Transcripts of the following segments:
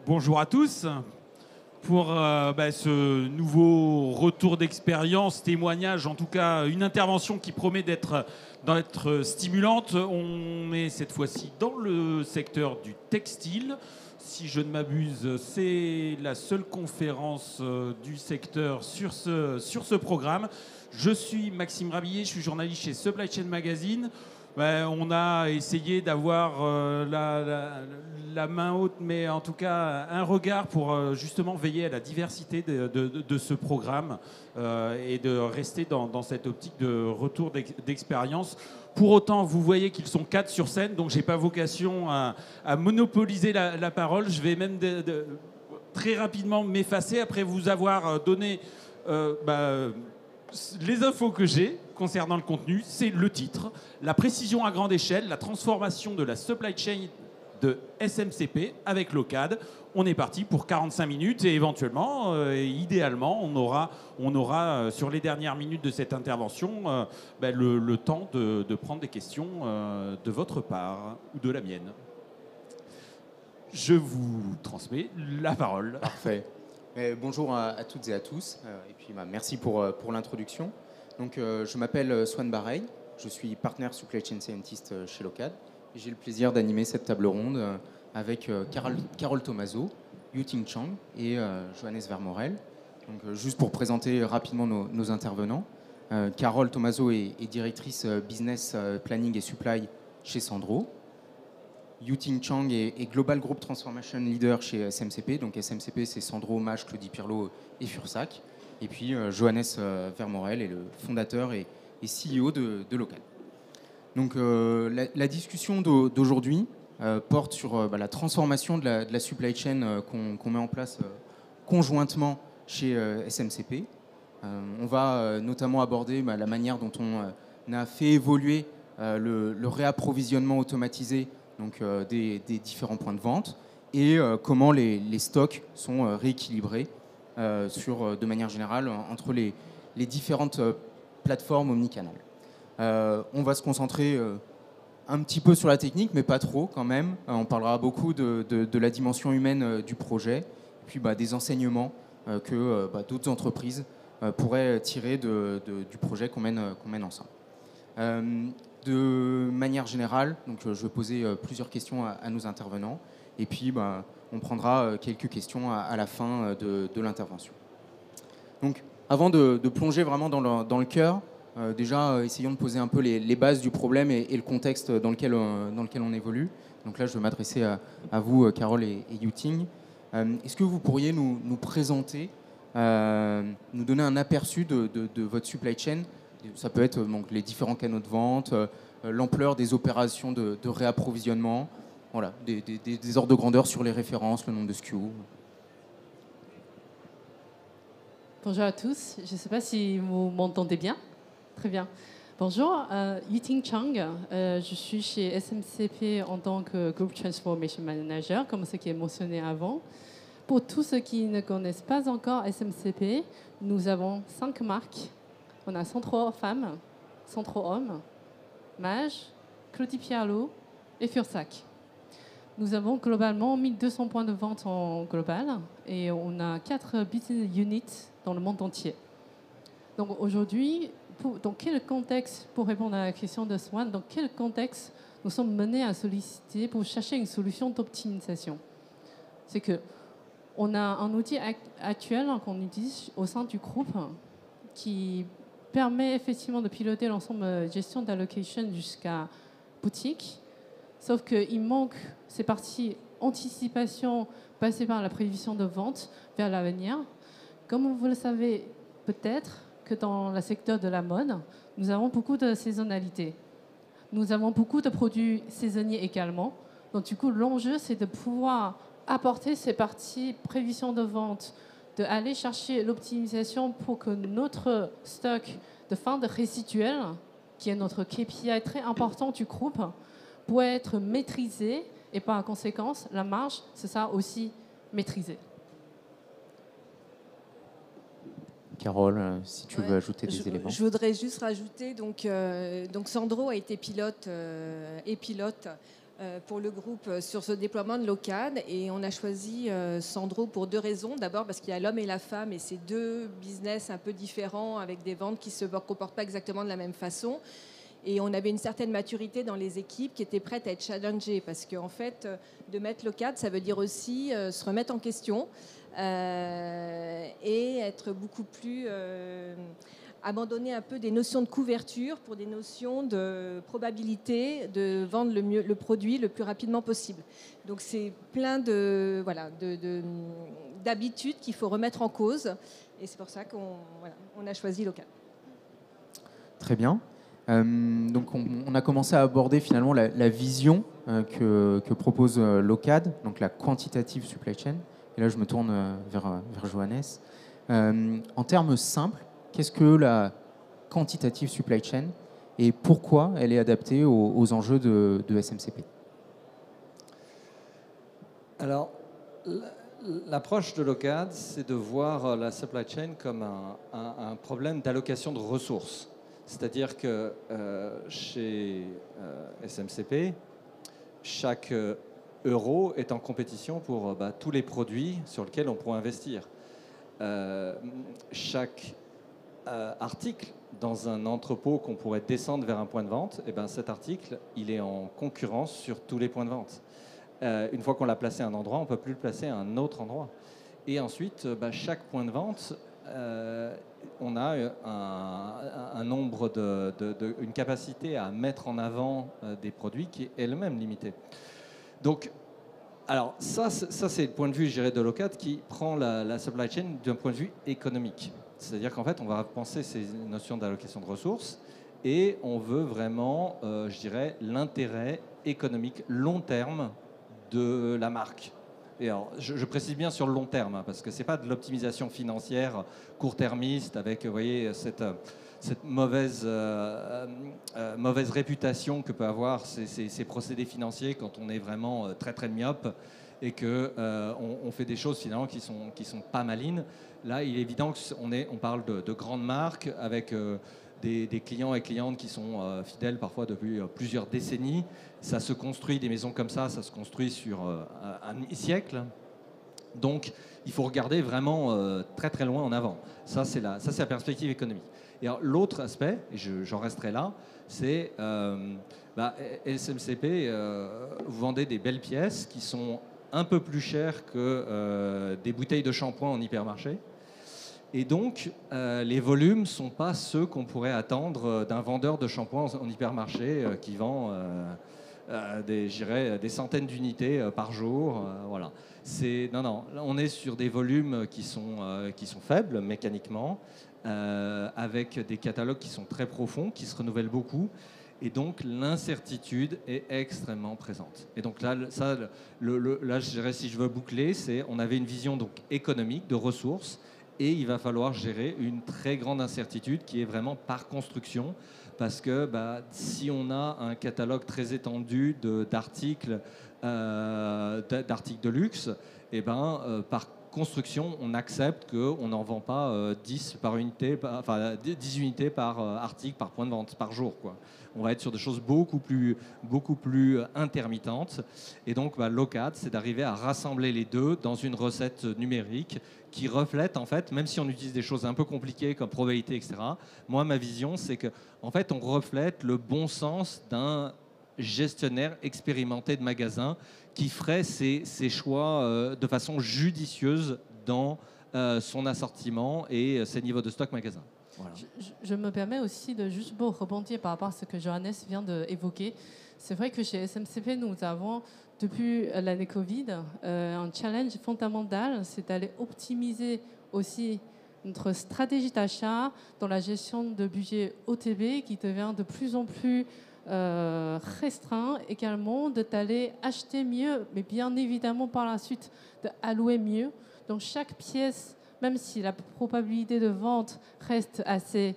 Bonjour à tous. Pour ce nouveau retour d'expérience, témoignage, en tout cas une intervention qui promet d'être stimulante. On est cette fois-ci dans le secteur du textile. Si je ne m'abuse, c'est la seule conférence du secteur sur ce programme. Je suis Maxime Rabillet, je suis journaliste chez Supply Chain Magazine. On a essayé d'avoir la main haute, mais en tout cas un regard pour justement veiller à la diversité de ce programme et de rester dans cette optique de retour d'expérience. Pour autant, vous voyez qu'ils sont 4 sur scène, donc je n'ai pas vocation à monopoliser la parole. Je vais même très rapidement m'effacer après vous avoir donné les infos que j'ai concernant le contenu. C'est le titre, la précision à grande échelle, la transformation de la supply chain de SMCP avec l'OCAD. On est parti pour 45 minutes et éventuellement, idéalement, on aura sur les dernières minutes de cette intervention le temps de prendre des questions de votre part ou de la mienne. Je vous transmets la parole. Parfait. Bonjour à toutes et à tous, et puis merci pour l'introduction. Donc, je m'appelle Swan Bareil, je suis partenaire supply chain scientist chez l'OCAD, et j'ai le plaisir d'animer cette table ronde avec Carole Tomaso, Yuting Chang et Johannes Vermorel. Donc, juste pour présenter rapidement nos intervenants, Carole Tomaso est directrice business planning et supply chez Sandro. Yuting Chang est Global Group Transformation Leader chez SMCP. Donc SMCP, c'est Sandro, Mage, Claudie Pirlot et Fursac. Et puis Johannes Vermorel est le fondateur et CEO de l'OCAD. Donc la discussion d'aujourd'hui porte sur la transformation de la supply chain qu'on met en place conjointement chez SMCP. On va notamment aborder la manière dont on a fait évoluer le réapprovisionnement automatisé donc, des différents points de vente et comment les stocks sont rééquilibrés de manière générale entre les différentes plateformes omnicanales. On va se concentrer un petit peu sur la technique, mais pas trop quand même. On parlera beaucoup de la dimension humaine du projet, et puis des enseignements que d'autres entreprises pourraient tirer du projet qu'on mène ensemble. De manière générale, donc, je vais poser plusieurs questions à nos intervenants, et puis on prendra quelques questions à la fin de l'intervention. Donc, avant de plonger vraiment dans le cœur, déjà, essayons de poser un peu les bases du problème et le contexte dans lequel on évolue. Donc là, je vais m'adresser à vous, Carole et Yuting. Est-ce que vous pourriez nous présenter, nous donner un aperçu de votre supply chain? Ça peut être donc, les différents canaux de vente, l'ampleur des opérations de réapprovisionnement, voilà, des ordres de grandeur sur les références, le nombre de SKU. Bonjour à tous. Je ne sais pas si vous m'entendez bien. Très bien. Bonjour, Yuting Chang. Je suis chez SMCP en tant que Group Transformation Manager, comme ce qui est mentionné avant. Pour tous ceux qui ne connaissent pas encore SMCP, nous avons 5 marques. On a Sandro Femmes, Sandro Hommes, Mage, Claudie Pirlot et Fursac. Nous avons globalement 1200 points de vente en global et on a 4 business units dans le monde entier. Donc aujourd'hui, dans quel contexte, pour répondre à la question de Swan, dans quel contexte nous sommes menés à solliciter pour chercher une solution d'optimisation? C'est que on a un outil actuel qu'on utilise au sein du groupe qui permet effectivement de piloter l'ensemble de gestion d'allocation jusqu'à boutique. Sauf qu'il manque ces parties anticipation passées par la prévision de vente vers l'avenir. Comme vous le savez peut-être que dans le secteur de la mode, nous avons beaucoup de saisonnalité. Nous avons beaucoup de produits saisonniers également. Donc du coup, l'enjeu, c'est de pouvoir apporter ces parties prévision de vente, d'aller chercher l'optimisation pour que notre stock de fin de résiduel, qui est notre KPI très important du groupe, puisse être maîtrisé et par conséquence, la marge, c'est ça aussi maîtrisé. Carole, si tu veux ajouter des éléments. Je voudrais juste rajouter, donc Sandro a été pilote pour le groupe sur ce déploiement de Locad. Et on a choisi Sandro pour 2 raisons. D'abord parce qu'il y a l'homme et la femme et c'est 2 business un peu différents avec des ventes qui ne se comportent pas exactement de la même façon. Et on avait une certaine maturité dans les équipes qui étaient prêtes à être challengées parce qu'en fait, de mettre Locad, ça veut dire aussi se remettre en question et être beaucoup plus... abandonner un peu des notions de couverture pour des notions de probabilité de vendre le produit le plus rapidement possible. Donc c'est plein d'habitudes qu'il faut remettre en cause et c'est pour ça qu'on a choisi Locad. Très bien. Donc on a commencé à aborder finalement la vision que propose Locad, donc la quantitative supply chain. Et là je me tourne vers Johannes. En termes simples, qu'est-ce que la quantitative supply chain et pourquoi elle est adaptée aux enjeux de SMCP? Alors, l'approche de Locad, c'est de voir la supply chain comme un problème d'allocation de ressources. C'est-à-dire que chez SMCP, chaque euro est en compétition pour tous les produits sur lesquels on pourrait investir. Chaque article dans un entrepôt qu'on pourrait descendre vers un point de vente, et cet article, il est en concurrence sur tous les points de vente. Une fois qu'on l'a placé à un endroit, on ne peut plus le placer à un autre endroit. Et ensuite, chaque point de vente, on a un nombre une capacité à mettre en avant des produits qui est elle-même limitée. Donc, alors ça c'est le point de vue, je dirais, de Locad qui prend la supply chain d'un point de vue économique. C'est-à-dire qu'en fait, on va penser ces notions d'allocation de ressources et on veut vraiment, je dirais, l'intérêt économique long terme de la marque. Et alors, je précise bien sur le long terme, parce que ce n'est pas de l'optimisation financière court-termiste avec, vous voyez, cette mauvaise réputation que peut avoir ces procédés financiers quand on est vraiment très très myope et qu'on fait des choses finalement qui sont pas malines. Là, il est évident qu'on parle de grandes marques avec des clients et clientes qui sont fidèles parfois depuis plusieurs décennies. Ça se construit, des maisons comme ça se construit sur un demi-siècle. Donc, il faut regarder vraiment très très loin en avant. Ça, c'est la perspective économique. Et l'autre aspect, et j'en resterai là, c'est SMCP, vous vendez des belles pièces qui sont un peu plus chères que des bouteilles de shampoing en hypermarché. Et donc, les volumes ne sont pas ceux qu'on pourrait attendre d'un vendeur de shampoing en hypermarché qui vend des centaines d'unités par jour. Voilà. Non, on est sur des volumes qui sont faibles mécaniquement, avec des catalogues qui sont très profonds, qui se renouvellent beaucoup. Et donc, l'incertitude est extrêmement présente. Et donc là, je dirais, si je veux boucler, on avait une vision donc économique de ressources et il va falloir gérer une très grande incertitude qui est vraiment par construction. Parce que si on a un catalogue très étendu d'articles de luxe, par construction, on accepte qu'on n'en vend pas 10 unités par article, par point de vente, par jour, quoi. On va être sur des choses beaucoup plus intermittentes. Et donc, Locad, c'est d'arriver à rassembler les deux dans une recette numérique qui reflète, en fait, même si on utilise des choses un peu compliquées comme probabilité, etc., moi, ma vision, c'est qu'en fait, on reflète le bon sens d'un gestionnaire expérimenté de magasin qui ferait ses choix de façon judicieuse dans son assortiment et ses niveaux de stock magasin. Voilà. Je me permets aussi de juste rebondir par rapport à ce que Johannes vient d'évoquer. C'est vrai que chez SMCP, nous avons, depuis l'année Covid, un challenge fondamental, c'est d'aller optimiser aussi notre stratégie d'achat dans la gestion de budget OTB qui devient de plus en plus restreint, également d'aller acheter mieux, mais bien évidemment par la suite d'allouer mieux. Donc chaque pièce, même si la probabilité de vente reste assez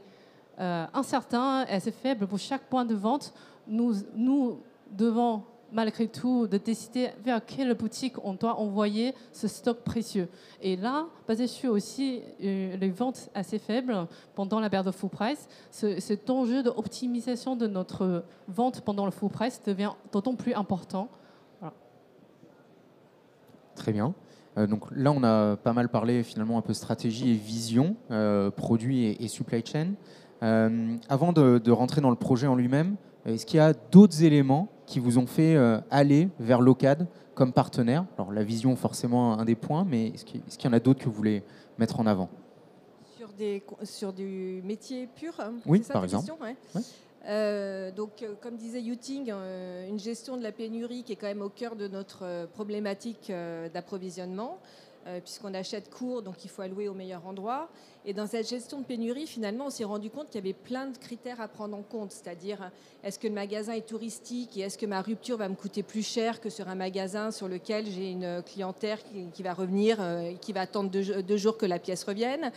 incertaine, assez faible pour chaque point de vente, nous devons malgré tout de décider vers quelle boutique on doit envoyer ce stock précieux. Et là, basé sur aussi les ventes assez faibles pendant la période de full price, cet enjeu d'optimisation de notre vente pendant le full price devient d'autant plus important. Voilà. Très bien. Donc là, on a pas mal parlé finalement un peu stratégie et vision, produit et supply chain. Avant de rentrer dans le projet en lui-même, est-ce qu'il y a d'autres éléments qui vous ont fait aller vers Locad comme partenaire? Alors la vision, forcément, un des points, mais est-ce qu'il y en a d'autres que vous voulez mettre en avant? Sur du métier pur, Oui, c'est ça, par ta exemple. question, ouais. Donc, comme disait Yuting, une gestion de la pénurie qui est quand même au cœur de notre problématique d'approvisionnement, puisqu'on achète court, donc il faut allouer au meilleur endroit. Et dans cette gestion de pénurie, finalement, on s'est rendu compte qu'il y avait plein de critères à prendre en compte, c'est-à-dire est-ce que le magasin est touristique et est-ce que ma rupture va me coûter plus cher que sur un magasin sur lequel j'ai une clientèle qui va revenir, qui va attendre deux jours que la pièce revienne.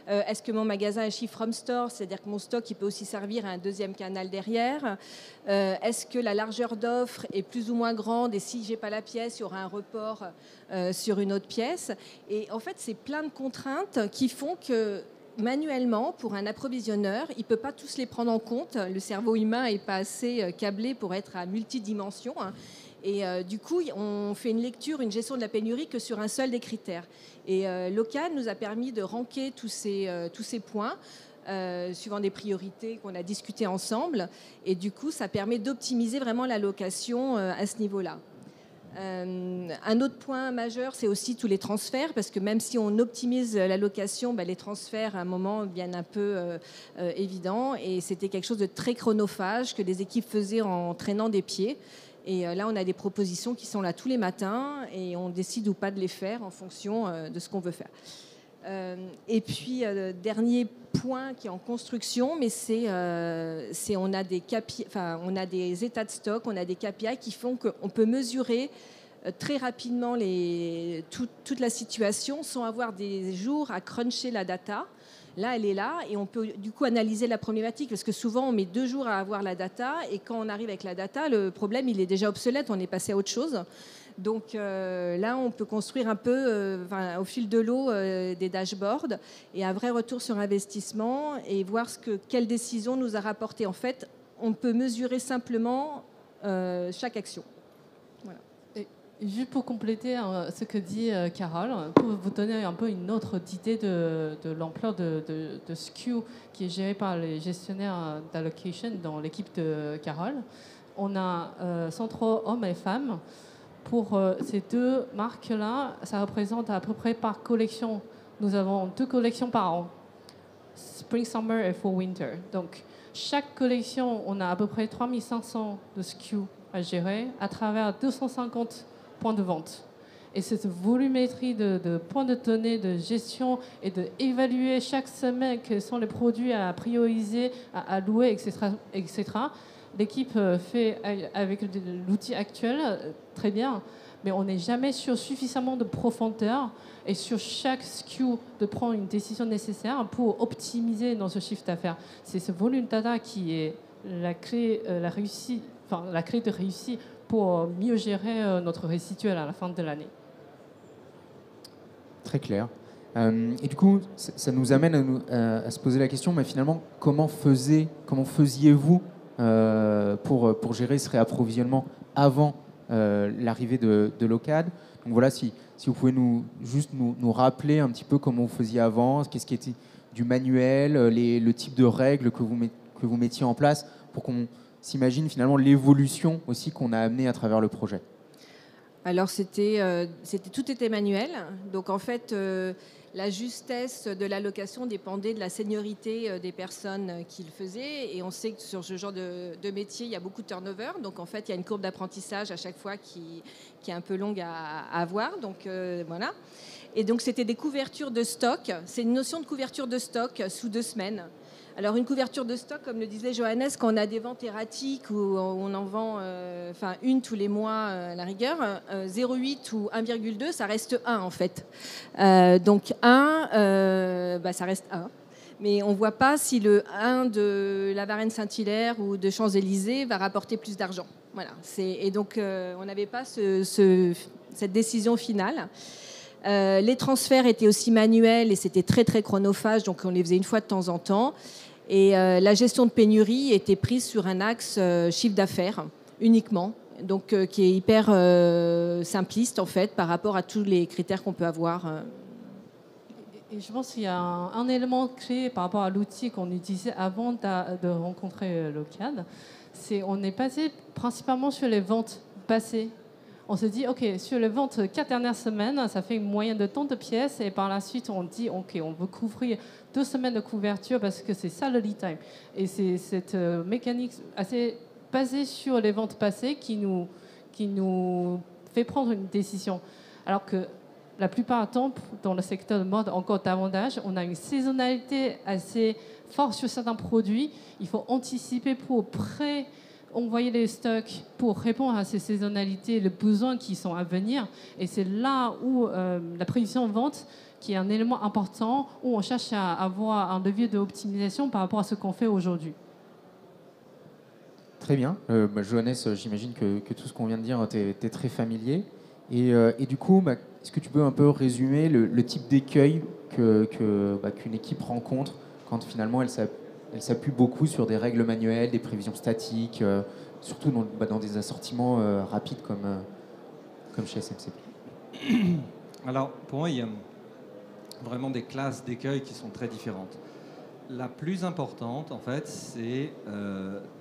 Est-ce que mon magasin est ship from store, c'est-à-dire que mon stock il peut aussi servir à un deuxième canal derrière. Est-ce que la largeur d'offre est plus ou moins grande et si j'ai pas la pièce, il y aura un report sur une autre pièce. Et en fait, c'est plein de contraintes qui font que manuellement, pour un approvisionneur, il ne peut pas tous les prendre en compte. Le cerveau humain n'est pas assez câblé pour être à multidimension. Et du coup, on fait une lecture, une gestion de la pénurie que sur un seul des critères. Et Locad nous a permis de ranker tous ces points suivant des priorités qu'on a discutées ensemble. Et du coup, ça permet d'optimiser vraiment l'allocation à ce niveau-là. Un autre point majeur, c'est aussi tous les transferts, parce que même si on optimise l'allocation, les transferts à un moment deviennent un peu évidents, et c'était quelque chose de très chronophage que les équipes faisaient en traînant des pieds. Et là, on a des propositions qui sont là tous les matins, et on décide ou pas de les faire en fonction de ce qu'on veut faire. Et puis, dernier point qui est en construction, mais on a des états de stock, on a des KPI qui font qu'on peut mesurer très rapidement toute la situation sans avoir des jours à cruncher la data. Là, elle est là et on peut du coup analyser la problématique parce que souvent on met 2 jours à avoir la data et quand on arrive avec la data, le problème il est déjà obsolète, on est passé à autre chose. Donc là, on peut construire un peu au fil de l'eau des dashboards et un vrai retour sur investissement et voir quelle décision nous a rapporté. En fait, on peut mesurer simplement chaque action. Voilà. Et juste pour compléter ce que dit Carole, pour vous donner un peu une autre idée de l'ampleur de SKU qui est géré par les gestionnaires d'allocation dans l'équipe de Carole, on a centraux hommes et femmes. Pour ces 2 marques-là, ça représente à peu près par collection. Nous avons 2 collections par an, Spring, Summer et Fall, Winter. Donc, chaque collection, on a à peu près 3500 de SKU à gérer à travers 250 points de vente. Et cette volumétrie de points de données, de gestion et d'évaluer chaque semaine quels sont les produits à prioriser, à louer, etc. L'équipe fait avec l'outil actuel très bien, mais on n'est jamais sur suffisamment de profondeur et sur chaque SKU de prendre une décision nécessaire pour optimiser notre chiffre d'affaires. C'est ce volume data qui est la clé de réussite pour mieux gérer notre résiduel à la fin de l'année. Très clair. Et du coup, ça nous amène à se poser la question, mais finalement, comment faisiez-vous pour gérer ce réapprovisionnement avant l'arrivée de Locad? Donc voilà, si vous pouvez nous rappeler un petit peu comment vous faisiez avant, qu'est-ce qui était du manuel, le type de règles que vous mettiez en place pour qu'on s'imagine finalement l'évolution aussi qu'on a amené à travers le projet. Alors tout était manuel, donc en fait la justesse de l'allocation dépendait de la seniorité des personnes qui le faisaient et on sait que sur ce genre de métier il y a beaucoup de turnover, donc en fait il y a une courbe d'apprentissage à chaque fois qui est un peu longue à avoir, donc voilà. Et donc c'était des couvertures de stock, c'est une notion de couverture de stock sous 2 semaines. Alors une couverture de stock, comme le disait Johannes, quand on a des ventes erratiques où on en vend une tous les mois à la rigueur, 0,8 ou 1,2, ça reste 1 en fait. Donc 1, ça reste 1. Mais on ne voit pas si le 1 de la Varenne Saint-Hilaire ou de Champs-Élysées va rapporter plus d'argent. Voilà. Et donc, on n'avait pas cette décision finale. Les transferts étaient aussi manuels et c'était très, très chronophage, donc on les faisait une fois de temps en temps. Et la gestion de pénurie était prise sur un axe chiffre d'affaires uniquement, donc qui est hyper simpliste en fait par rapport à tous les critères qu'on peut avoir. Et je pense qu'il y a un élément clé par rapport à l'outil qu'on utilisait avant de rencontrer Locad. On est passé principalement sur les ventes passées. On se dit, OK, sur les ventes 4 dernières semaines, ça fait une moyenne de tant de pièces. Et par la suite, on dit, OK, on veut couvrir 2 semaines de couverture parce que c'est ça le lead time. Et c'est cette mécanique assez basée sur les ventes passées qui nous fait prendre une décision. Alors que la plupart du temps, dans le secteur de mode, encore davantage, on a une saisonnalité assez forte sur certains produits. Il faut anticiper pour envoyer les stocks pour répondre à ces saisonnalités, les besoins qui sont à venir. Et c'est là où la prévision de vente, qui est un élément important, où on cherche à avoir un levier d'optimisation par rapport à ce qu'on fait aujourd'hui. Très bien. Johannes, j'imagine que tout ce qu'on vient de dire, t'es très familier. Et du coup, est-ce que tu peux un peu résumer le type d'écueil qu'une équipe rencontre quand finalement elle s'appuie beaucoup sur des règles manuelles, des prévisions statiques, surtout dans des assortiments rapides comme chez SMCP? Alors, pour moi, il y a vraiment des classes d'écueils qui sont très différentes. La plus importante, en fait, c'est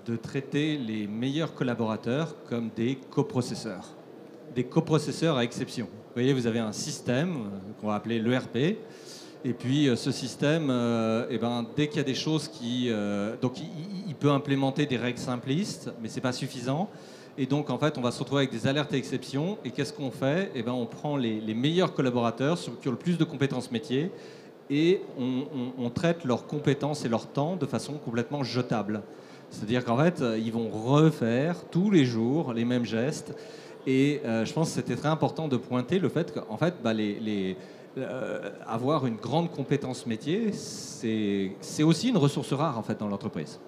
de traiter les meilleurs collaborateurs comme des coprocesseurs. Des coprocesseurs à exception. Vous voyez, vous avez un système qu'on va appeler l'ERP. Et puis ce système, dès qu'il y a des choses donc il peut implémenter des règles simplistes, mais ce n'est pas suffisant. Et donc en fait, on va se retrouver avec des alertes à exception. Et qu'est-ce qu'on fait? On prend les meilleurs collaborateurs qui ont le plus de compétences métiers et on traite leurs compétences et leur temps de façon complètement jetable. C'est-à-dire qu'en fait, ils vont refaire tous les jours les mêmes gestes. Et je pense que c'était très important de pointer le fait qu'en fait, avoir une grande compétence métier, c'est aussi une ressource rare en fait dans l'entreprise.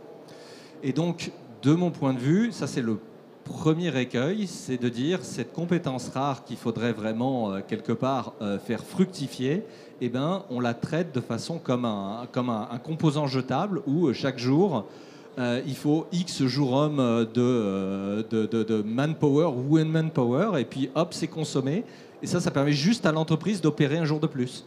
Et donc, de mon point de vue, ça c'est le premier écueil, c'est de dire cette compétence rare qu'il faudrait vraiment quelque part faire fructifier, on la traite de façon comme un composant jetable où chaque jour il faut X jours hommes de manpower ou women manpower et puis hop, c'est consommé. Et ça permet juste à l'entreprise d'opérer un jour de plus.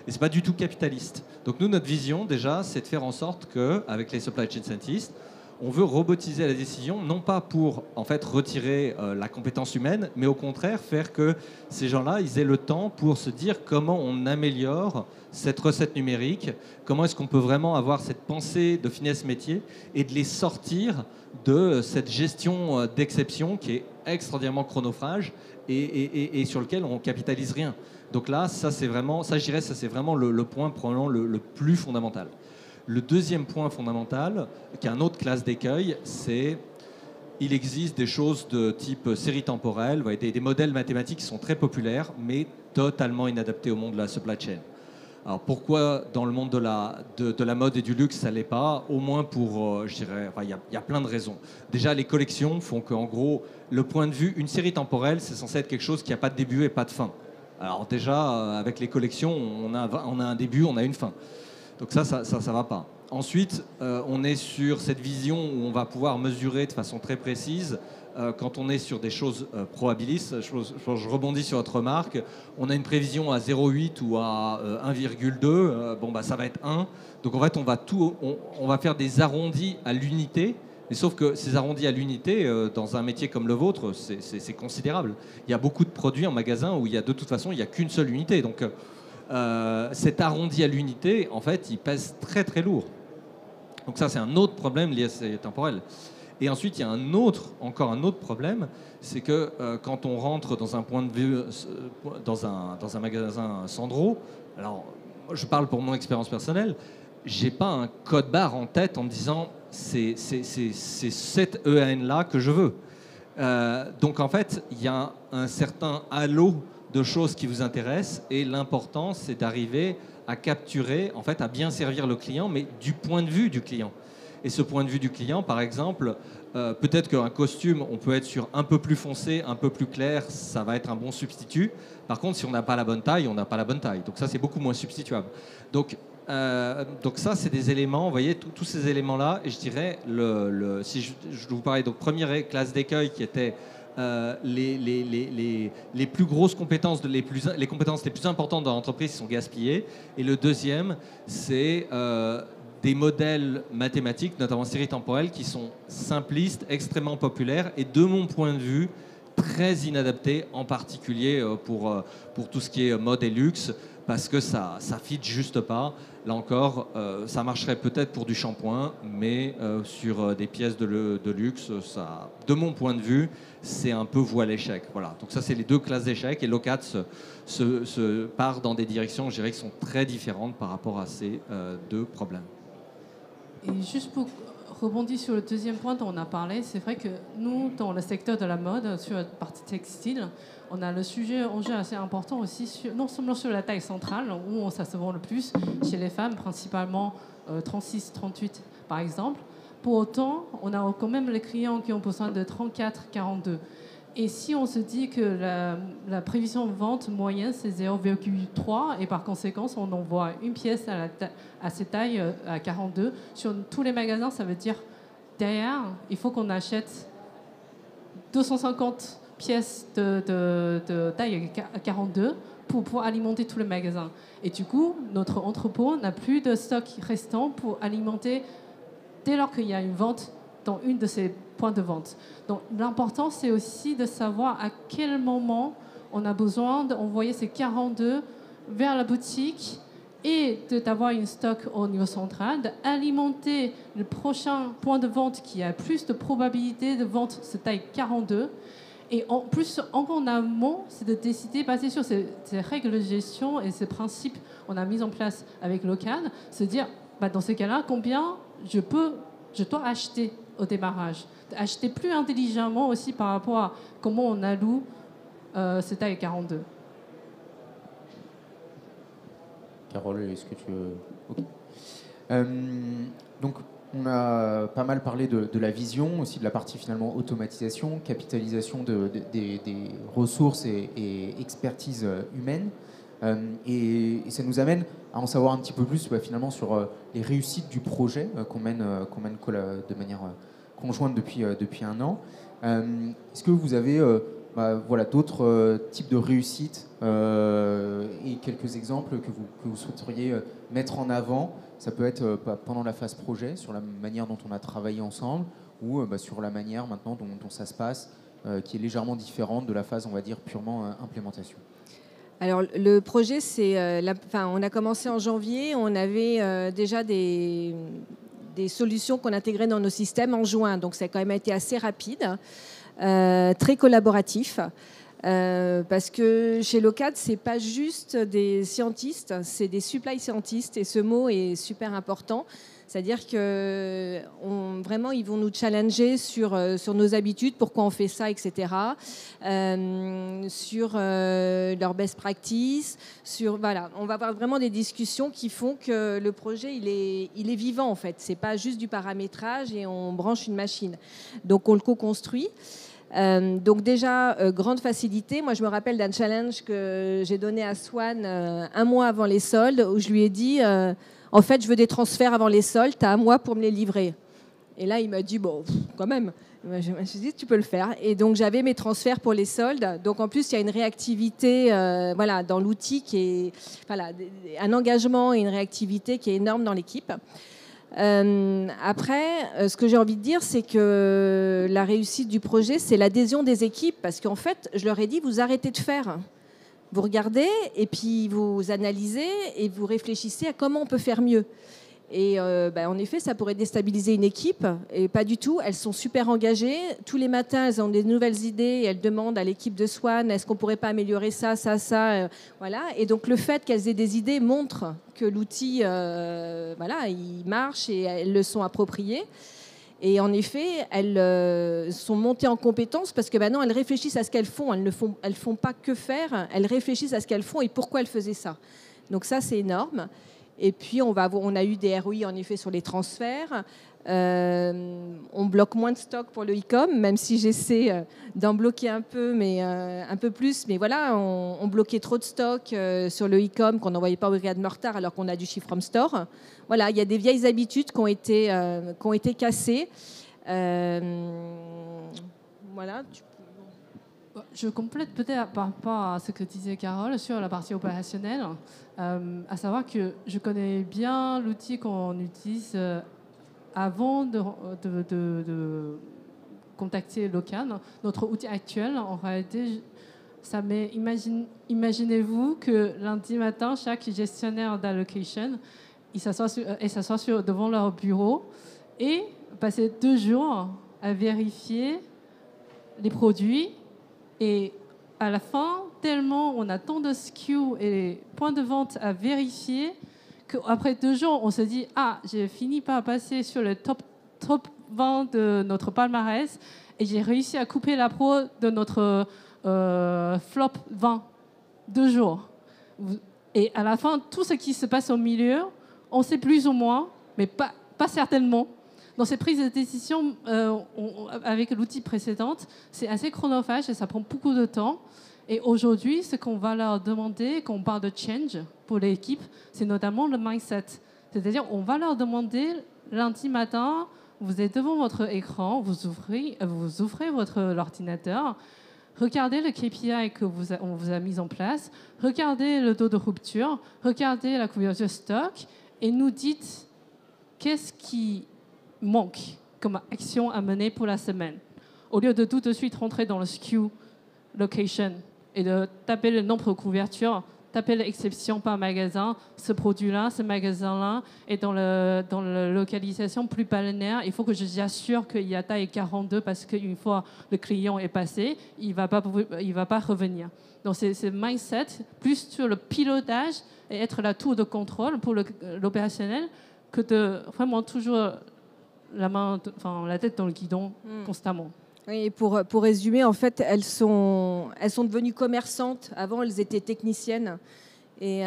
Et c'est pas du tout capitaliste. Donc nous, notre vision déjà, c'est de faire en sorte qu'avec les supply chain scientists, on veut robotiser la décision, non pas pour en fait retirer la compétence humaine, mais au contraire faire que ces gens-là, ils aient le temps pour se dire comment on améliore cette recette numérique, comment est-ce qu'on peut vraiment avoir cette pensée de finesse métier et de les sortir de cette gestion d'exception qui est extraordinairement chronophage et sur lequel on capitalise rien. Donc là, ça c'est vraiment le point probablement le plus fondamental. Le deuxième point fondamental, qui est une autre classe d'écueil, c'est il existe des choses de type série temporelle, des modèles mathématiques qui sont très populaires, mais totalement inadaptés au monde de la supply chain. Alors pourquoi dans le monde de la mode et du luxe ça l'est pas? Au moins pour, je dirais, il y a plein de raisons. Déjà, les collections font qu'en gros, le point de vue, une série temporelle, c'est censé être quelque chose qui n'a pas de début et pas de fin. Alors déjà, avec les collections, on a un début, on a une fin. Donc ça va pas. Ensuite, on est sur cette vision où on va pouvoir mesurer de façon très précise quand on est sur des choses probabilistes. Je rebondis sur votre remarque. On a une prévision à 0,8 ou à 1,2. Ça va être 1. Donc en fait, on va faire des arrondis à l'unité. Mais sauf que ces arrondis à l'unité, dans un métier comme le vôtre, c'est considérable. Il y a beaucoup de produits en magasin où de toute façon, il n'y a qu'une seule unité. Donc cet arrondi à l'unité, en fait, il pèse très très lourd. Donc ça, c'est un autre problème lié à ces temporels. Et ensuite, il y a encore un autre problème, c'est que quand on rentre dans un point de vue, dans un magasin Sandro, alors je parle pour mon expérience personnelle, j'ai pas un code barre en tête en me disant c'est cette EAN-là que je veux. Donc en fait, il y a un certain halo de choses qui vous intéressent et l'important, c'est d'arriver à capturer, en fait, à bien servir le client, mais du point de vue du client. Et ce point de vue du client, par exemple, peut-être qu'un costume, on peut être sur un peu plus foncé, un peu plus clair, ça va être un bon substitut. Par contre, si on n'a pas la bonne taille, on n'a pas la bonne taille. Donc ça, c'est beaucoup moins substituable. Donc ça, c'est des éléments, vous voyez, tous ces éléments-là, et je dirais, si je vous parlais, donc première classe d'écueil qui était les plus grosses compétences, les compétences les plus importantes dans l'entreprise sont gaspillées, et le deuxième, c'est des modèles mathématiques, notamment séries temporelles, qui sont simplistes, extrêmement populaires, et de mon point de vue, très inadaptés, en particulier pour tout ce qui est mode et luxe, parce que ça ne fit juste pas. Là encore, ça marcherait peut-être pour du shampoing, mais sur des pièces de luxe, ça, de mon point de vue, c'est un peu voué à l'échec. Voilà. Donc ça, c'est les deux classes d'échecs, et Locad se part dans des directions, je dirais, qui sont très différentes par rapport à ces deux problèmes. Et juste pour rebondir sur le deuxième point dont on a parlé, c'est vrai que nous, dans le secteur de la mode, sur la partie textile, on a le enjeu assez important aussi, non seulement sur la taille centrale, où ça se vend le plus chez les femmes, principalement 36, 38 par exemple. Pour autant, on a quand même les clients qui ont besoin de 34, 42. Et si on se dit que la prévision de vente moyenne, c'est 0,3, et par conséquent, on envoie une pièce à cette taille à 42, sur tous les magasins, ça veut dire, derrière, il faut qu'on achète 250 pièces de taille 42 pour alimenter tous les magasins. Et du coup, notre entrepôt n'a plus de stock restant pour alimenter dès lors qu'il y a une vente dans une de ces points de vente. Donc l'important, c'est aussi de savoir à quel moment on a besoin d'envoyer ces 42 vers la boutique et d'avoir une stock au niveau central, d'alimenter le prochain point de vente qui a plus de probabilité de vente cette taille 42. Et en plus, encore en amont, c'est de décider, basé sur ces règles de gestion et ces principes qu'on a mis en place avec Locad, se dire, dans ces cas-là, combien je dois acheter au démarrage. Acheter plus intelligemment aussi par rapport à comment on alloue cette taille 42. Carole, est-ce que tu veux... Okay. Donc, on a pas mal parlé de la vision, aussi de la partie finalement automatisation, capitalisation des ressources et expertise humaine. Et ça nous amène à en savoir un petit peu plus finalement sur les réussites du projet qu'on mène de manière conjointe depuis un an. Est-ce que vous avez d'autres types de réussites et quelques exemples que vous souhaiteriez mettre en avant? Ça peut être pendant la phase projet, sur la manière dont on a travaillé ensemble, ou sur la manière maintenant dont ça se passe, qui est légèrement différente de la phase, on va dire, purement implémentation. Alors le projet, on a commencé en janvier, on avait déjà des solutions qu'on intégrait dans nos systèmes en juin, donc ça a quand même été assez rapide, très collaboratif. Parce que chez Locad, c'est pas juste des scientistes, c'est des supply scientists, et ce mot est super important. C'est-à-dire que vraiment, ils vont nous challenger sur nos habitudes, pourquoi on fait ça, etc. Sur leur best practice. On va avoir vraiment des discussions qui font que le projet, il est vivant, en fait. C'est pas juste du paramétrage et on branche une machine. Donc, on le co-construit. Donc déjà, grande facilité. Moi, je me rappelle d'un challenge que j'ai donné à Swan un mois avant les soldes, où je lui ai dit... en fait, je veux des transferts avant les soldes, tu as un mois pour me les livrer. Et là, il m'a dit, bon, quand même. Je me suis dit, tu peux le faire. Et donc, j'avais mes transferts pour les soldes. Donc, en plus, il y a une réactivité dans l'outil qui est... un engagement et une réactivité qui est énorme dans l'équipe. Après, ce que j'ai envie de dire, c'est que la réussite du projet, c'est l'adhésion des équipes. Parce qu'en fait, je leur ai dit, vous arrêtez de faire. Vous regardez et puis vous analysez et vous réfléchissez à comment on peut faire mieux. Et en effet, ça pourrait déstabiliser une équipe, et pas du tout. Elles sont super engagées. Tous les matins, elles ont des nouvelles idées et elles demandent à l'équipe de Swan, est-ce qu'on ne pourrait pas améliorer ça, voilà. Et donc le fait qu'elles aient des idées montre que l'outil, il marche et elles le sont appropriées. Et en effet, elles sont montées en compétences parce que maintenant, elles réfléchissent à ce qu'elles font. Elles font pas que faire, elles réfléchissent à ce qu'elles font et pourquoi elles faisaient ça. Donc ça, c'est énorme. Et puis, on a eu des ROI, en effet, sur les transferts. On bloque moins de stock pour le e-com, même si j'essaie d'en bloquer un peu, mais un peu plus. Mais voilà, on bloquait trop de stock sur le e-com qu'on n'envoyait pas au brick and mortar alors qu'on a du ship from store. Voilà, il y a des vieilles habitudes qui ont été cassées. Voilà. Je complète peut-être par rapport à ce que disait Carole sur la partie opérationnelle, à savoir que je connais bien l'outil qu'on utilise avant de contacter Locan. Notre outil actuel, en réalité, ça met, imaginez-vous que lundi matin, chaque gestionnaire d'allocation, il s'assoit devant leur bureau et passer 2 jours à vérifier les produits. Et à la fin, tellement on a tant de SKU et points de vente à vérifier qu'après 2 jours, on se dit « Ah, j'ai fini par passer sur le top 20 de notre palmarès et j'ai réussi à couper la pro de notre flop 20. 2 jours. » Et à la fin, tout ce qui se passe au milieu, on sait plus ou moins, mais pas certainement. Dans ces prises de décision, avec l'outil précédent, c'est assez chronophage et ça prend beaucoup de temps. Et aujourd'hui, ce qu'on va leur demander, quand on parle de change pour l'équipe, c'est notamment le mindset. C'est-à-dire, on va leur demander lundi matin, vous êtes devant votre écran, vous ouvrez votre ordinateur, regardez le KPI qu'on vous a mis en place, regardez le taux de rupture, regardez la couverture stock et nous dites qu'est-ce qui manque comme action à mener pour la semaine. Au lieu de tout de suite rentrer dans le SKU location et de taper le nombre de couvertures, taper l'exception par magasin, ce produit-là, ce magasin-là, et dans la localisation plus palinaire, il faut que j'assure qu'il y a taille 42 parce qu'une fois le client est passé, il va pas revenir. Donc c'est ce mindset, plus sur le pilotage et être la tour de contrôle pour l'opérationnel, que de vraiment toujours la tête dans le guidon constamment. Oui, et pour résumer, en fait, elles sont devenues commerçantes. Avant, elles étaient techniciennes. Et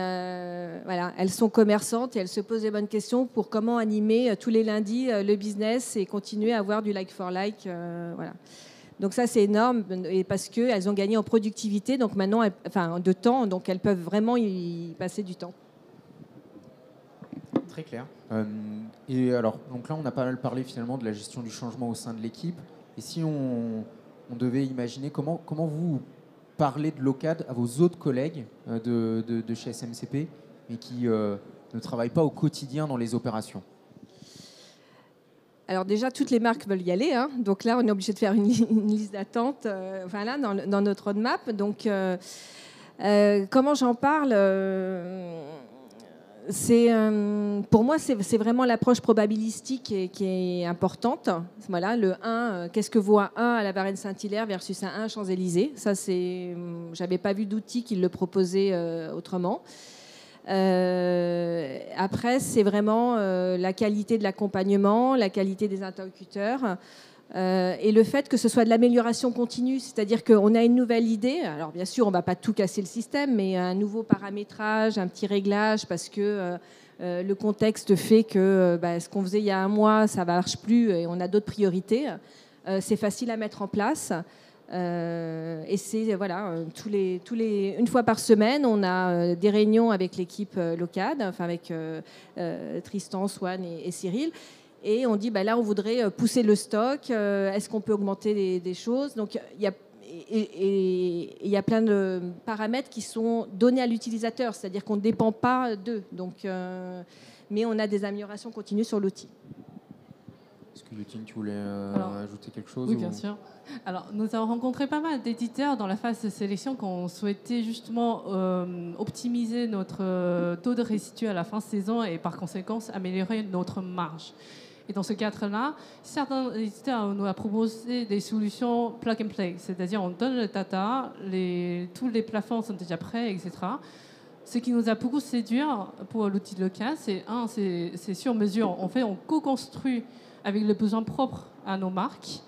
voilà, elles sont commerçantes et elles se posent les bonnes questions pour comment animer tous les lundis le business et continuer à avoir du like for like. Voilà. Donc ça, c'est énorme et parce qu'elles ont gagné en productivité, donc maintenant, de temps, donc elles peuvent vraiment y passer du temps. Très clair. Et alors, donc là, on a pas mal parlé finalement de la gestion du changement au sein de l'équipe. Et si on devait imaginer comment vous parlez de Locad à vos autres collègues de chez SMCP, mais qui ne travaillent pas au quotidien dans les opérations? Alors déjà, toutes les marques veulent y aller. Hein. Donc là, on est obligé de faire une liste d'attente dans notre roadmap. Donc, comment j'en parle pour moi, c'est vraiment l'approche probabilistique qui est importante. Voilà, le 1, qu'est-ce que vaut un 1 à la Varenne-Saint-Hilaire versus un 1 à Champs-Élysées? Ça, j'avais pas vu d'outil qui le proposait autrement. Après, c'est vraiment la qualité de l'accompagnement, la qualité des interlocuteurs et le fait que ce soit de l'amélioration continue, c'est-à-dire qu'on a une nouvelle idée. Alors bien sûr, on ne va pas tout casser le système, mais un nouveau paramétrage, un petit réglage, parce que le contexte fait que ce qu'on faisait il y a un mois, ça ne marche plus et on a d'autres priorités. C'est facile à mettre en place. Et c'est voilà, une fois par semaine, on a des réunions avec l'équipe Locad, enfin avec Tristan, Swan et Cyril, et on dit là on voudrait pousser le stock, est-ce qu'on peut augmenter des choses? Donc il y a plein de paramètres qui sont donnés à l'utilisateur, c'est-à-dire qu'on ne dépend pas d'eux. Donc, mais on a des améliorations continues sur l'outil. Est-ce que Yutine, tu voulais ajouter quelque chose? Oui, bien sûr. Alors, nous avons rencontré pas mal d'éditeurs dans la phase de sélection qui ont souhaité justement optimiser notre taux de résidu à la fin de saison et par conséquent améliorer notre marge. Et dans ce cadre-là, certains éditeurs nous ont proposé des solutions plug and play, c'est-à-dire on donne le data, tous les plafonds sont déjà prêts, etc. Ce qui nous a beaucoup séduit pour l'outil de Locad, c'est sur mesure. En fait, on co-construit avec les besoins propres à nos marques.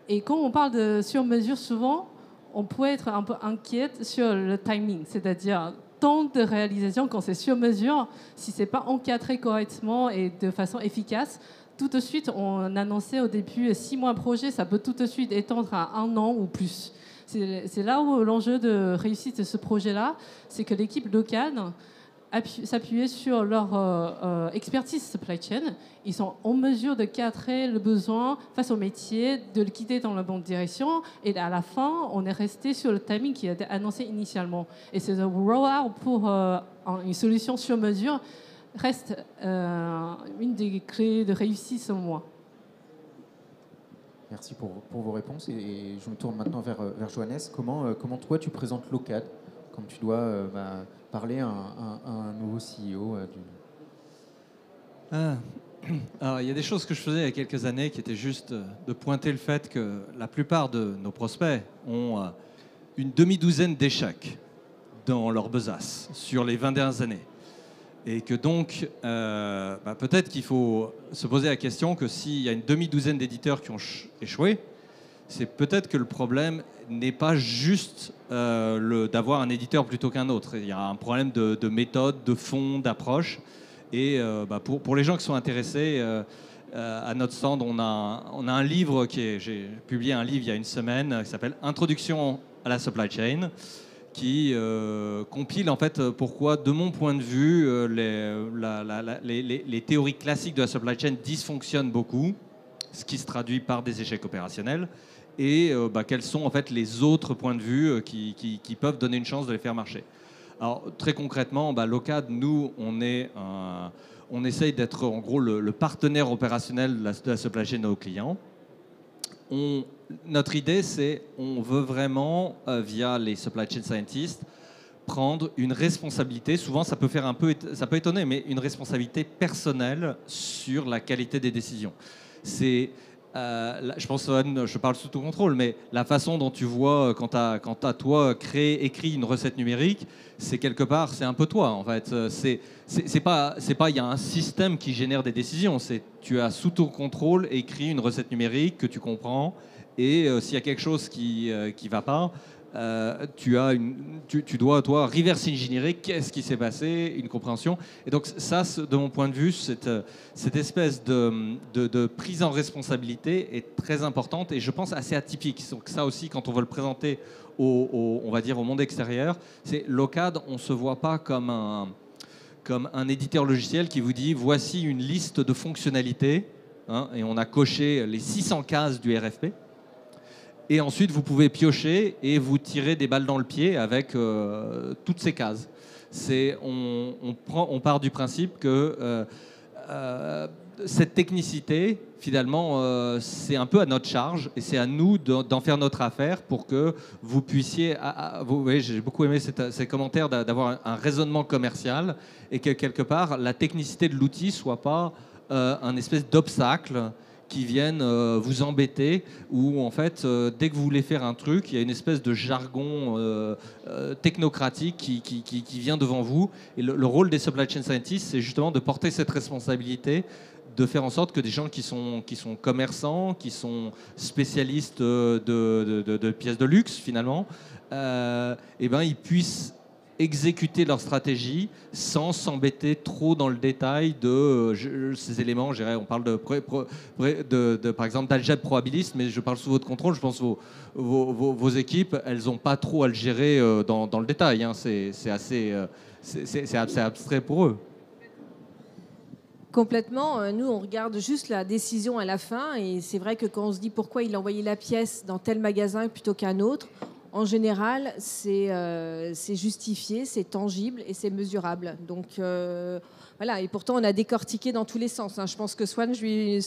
Et quand on parle de sur-mesure, souvent, on peut être un peu inquiète sur le timing, c'est-à-dire temps de réalisation quand c'est sur-mesure, si ce n'est pas encadré correctement et de façon efficace, tout de suite, on annonçait au début 6 mois projet, ça peut tout de suite étendre à 1 an ou plus. C'est là où l'enjeu de réussite de ce projet-là, c'est que l'équipe locale s'appuyer sur leur expertise supply chain. Ils sont en mesure de cadrer le besoin face au métier, de le guider dans la bonne direction. Et à la fin, on est resté sur le timing qui a été annoncé initialement. Et ce roll-out pour une solution sur mesure reste une des clés de réussite selon moi. Merci pour vos réponses. Et je me tourne maintenant vers Johannes. Comment toi, tu présentes l'OCAD quand tu dois parler à un nouveau CEO Alors, il y a des choses que je faisais il y a quelques années qui étaient juste de pointer le fait que la plupart de nos prospects ont une demi-douzaine d'échecs dans leur besace sur les 20 dernières années. Et que donc, peut-être qu'il faut se poser la question que s'il y a une demi-douzaine d'éditeurs qui ont échoué, c'est peut-être que le problème n'est pas juste d'avoir un éditeur plutôt qu'un autre. Il y a un problème de méthode, de fond, d'approche. Et pour les gens qui sont intéressés, à notre stand, on a un livre j'ai publié un livre il y a une semaine qui s'appelle « Introduction à la supply chain », qui compile en fait pourquoi, de mon point de vue, les théories classiques de la supply chain dysfonctionnent beaucoup, ce qui se traduit par des échecs opérationnels, et quels sont en fait les autres points de vue qui peuvent donner une chance de les faire marcher. Alors très concrètement, l'OCAD, nous, on essaye d'être en gros le partenaire opérationnel de la supply chain de nos clients. Notre idée, c'est on veut vraiment, via les supply chain scientists, prendre une responsabilité, souvent ça peut étonner, mais une responsabilité personnelle sur la qualité des décisions. Je pense, je parle sous ton contrôle, mais la façon dont tu vois quand tu as toi écrit une recette numérique, c'est quelque part, c'est un peu toi en fait. C'est pas il y a un système qui génère des décisions, c'est tu as sous ton contrôle écrit une recette numérique que tu comprends, et s'il y a quelque chose qui va pas, tu dois, toi, reverse engineer qu'est-ce qui s'est passé, une compréhension. Et donc ça, de mon point de vue, cette espèce de prise en responsabilité est très importante et je pense assez atypique. Donc ça aussi, quand on veut le présenter on va dire au monde extérieur, c'est l'OCAD, on ne se voit pas comme un éditeur logiciel qui vous dit voici une liste de fonctionnalités, hein, et on a coché les 600 cases du RFP. Et ensuite, vous pouvez piocher et vous tirer des balles dans le pied avec toutes ces cases. On part du principe que cette technicité, finalement, c'est un peu à notre charge et c'est à nous d'en faire notre affaire pour que vous puissiez... vous voyez, j'ai beaucoup aimé ces commentaires d'avoir un raisonnement commercial et que, quelque part, la technicité de l'outil ne soit pas un espèce d'obstacle qui viennent vous embêter, ou en fait, dès que vous voulez faire un truc, il y a une espèce de jargon technocratique qui vient devant vous. Et le rôle des supply chain scientists, c'est justement de porter cette responsabilité, de faire en sorte que des gens qui sont commerçants, qui sont spécialistes de pièces de luxe, finalement, ils puissent exécuter leur stratégie sans s'embêter trop dans le détail de ces éléments. On parle par exemple d'algèbre probabiliste, mais je parle sous votre contrôle. Je pense que vos équipes, elles n'ont pas trop à le gérer dans le détail. Hein. C'est assez abstrait pour eux. Complètement. Nous, on regarde juste la décision à la fin. Et c'est vrai que quand on se dit pourquoi il a envoyé la pièce dans tel magasin plutôt qu'un autre, en général, c'est justifié, c'est tangible et c'est mesurable. Donc voilà, et pourtant on a décortiqué dans tous les sens. Hein. Je pense que Swan, je lui ai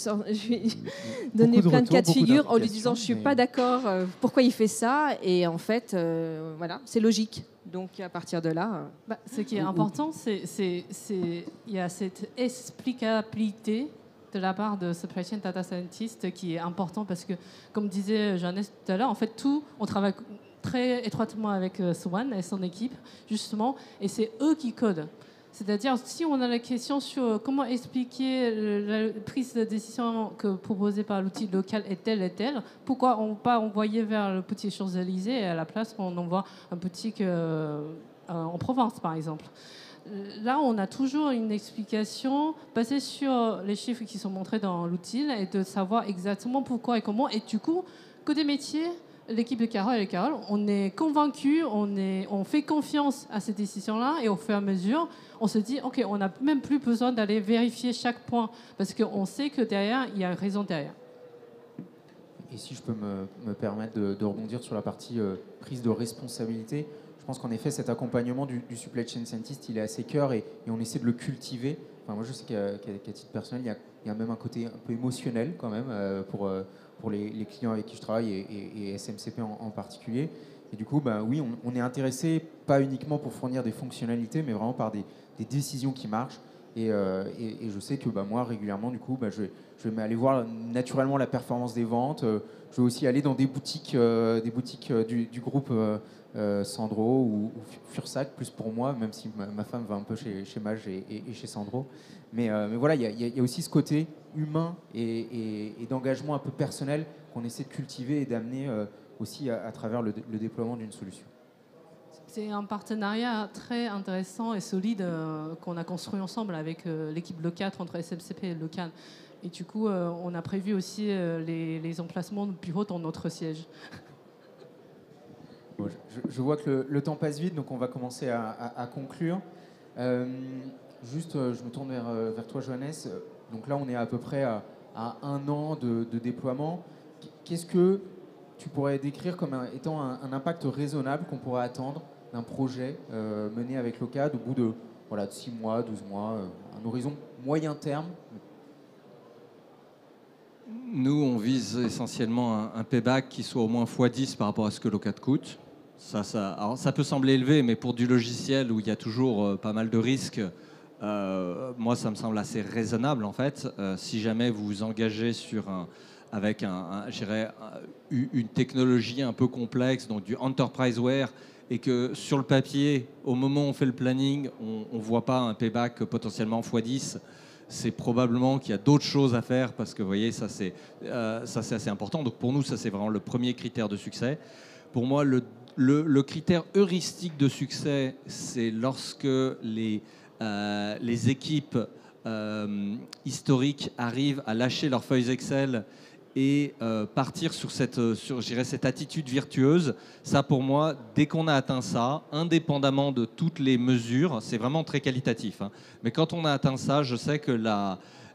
donné plein de cas de figure en lui disant je ne suis pas d'accord, pourquoi il fait ça. Et en fait, voilà, c'est logique. Donc à partir de là... ce qui est important, il y a cette explicabilité de la part de supply chain data scientist qui est important parce que, comme disait Jeannette tout à l'heure, en fait, on travaille très étroitement avec Swan et son équipe, justement, et c'est eux qui codent. C'est-à-dire, si on a la question sur comment expliquer la prise de décision proposée par l'outil local est telle et telle, pourquoi on pas envoyer vers le petit Champs-Élysées et à la place on envoie un petit en Provence, par exemple. là, on a toujours une explication basée sur les chiffres qui sont montrés dans l'outil et de savoir exactement pourquoi et comment. Et du coup, côté métier, l'équipe de Carole et Carole, on est convaincus, on fait confiance à ces décisions-là et au fur et à mesure, on se dit, OK, on n'a même plus besoin d'aller vérifier chaque point parce qu'on sait que derrière, il y a une raison derrière. Et si je peux me permettre de rebondir sur la partie prise de responsabilité, je pense qu'en effet, cet accompagnement du supply chain scientist, il est assez cœur et on essaie de le cultiver. Enfin, moi, je sais qu'à titre personnel, il y a même un côté un peu émotionnel quand même pour les clients avec qui je travaille et SMCP en particulier. Et du coup, oui, on est intéressé pas uniquement pour fournir des fonctionnalités, mais vraiment par des décisions qui marchent. Et je sais que moi, régulièrement, du coup, je vais aller voir naturellement la performance des ventes. Je vais aussi aller dans des boutiques du groupe Sandro ou Fursac, plus pour moi, même si ma femme va un peu chez Mage et chez Sandro. Mais voilà, il y a aussi ce côté humain et d'engagement un peu personnel qu'on essaie de cultiver et d'amener aussi à travers le déploiement d'une solution. C'est un partenariat très intéressant et solide qu'on a construit ensemble avec l'équipe Locat entre SMCP et Locan. Et du coup, on a prévu aussi les emplacements de bureaux dans notre siège. Bon, je vois que le temps passe vite, donc on va commencer à conclure. Juste, je me tourne vers toi, Johannes. Donc là, on est à peu près à 1 an de déploiement. Qu'est-ce que tu pourrais décrire comme étant un impact raisonnable qu'on pourrait attendre d'un projet mené avec Locad au bout de 6 mois, 12 mois, un horizon moyen terme? Nous, on vise essentiellement un payback qui soit au moins x10 par rapport à ce que Locad coûte. Alors, ça peut sembler élevé, mais pour du logiciel où il y a toujours pas mal de risques, moi, ça me semble assez raisonnable, en fait. Si jamais vous vous engagez avec une technologie un peu complexe, donc du enterpriseware, et que sur le papier, au moment où on fait le planning, on ne voit pas un payback potentiellement x10, c'est probablement qu'il y a d'autres choses à faire parce que vous voyez, ça c'est assez important. Donc pour nous, ça c'est vraiment le premier critère de succès. Pour moi, le critère heuristique de succès, c'est lorsque les équipes historiques arrivent à lâcher leurs feuilles Excel et partir sur cette attitude virtueuse. Ça, pour moi, dès qu'on a atteint ça, indépendamment de toutes les mesures, c'est vraiment très qualitatif. Hein. Mais quand on a atteint ça, je sais que